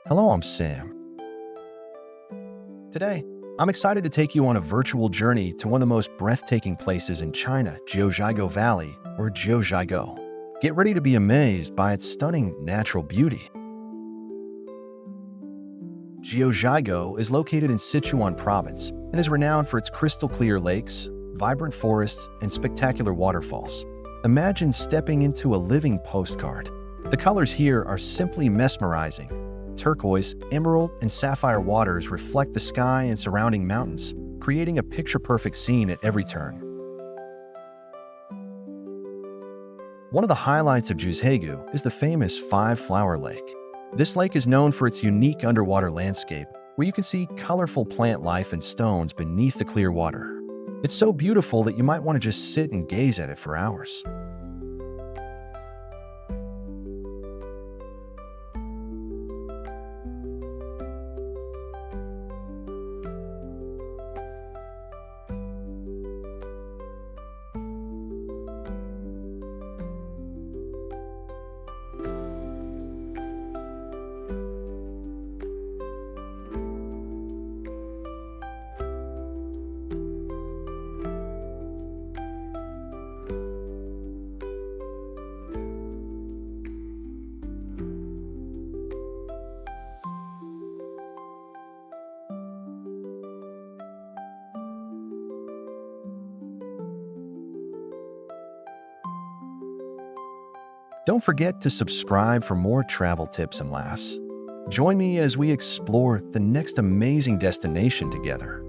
Hello, I'm Sam. Today, I'm excited to take you on a virtual journey to one of the most breathtaking places in China, Jiuzhaigou Valley, or Jiuzhaigou. Get ready to be amazed by its stunning natural beauty. Jiuzhaigou is located in Sichuan province and is renowned for its crystal clear lakes, vibrant forests, and spectacular waterfalls. Imagine stepping into a living postcard. The colors here are simply mesmerizing. Turquoise, emerald, and sapphire waters reflect the sky and surrounding mountains, creating a picture-perfect scene at every turn. One of the highlights of Jiuzhaigou is the famous Five-Flower Lake. This lake is known for its unique underwater landscape, where you can see colorful plant life and stones beneath the clear water. It's so beautiful that you might want to just sit and gaze at it for hours. Don't forget to subscribe for more travel tips and laughs. Join me as we explore the next amazing destination together.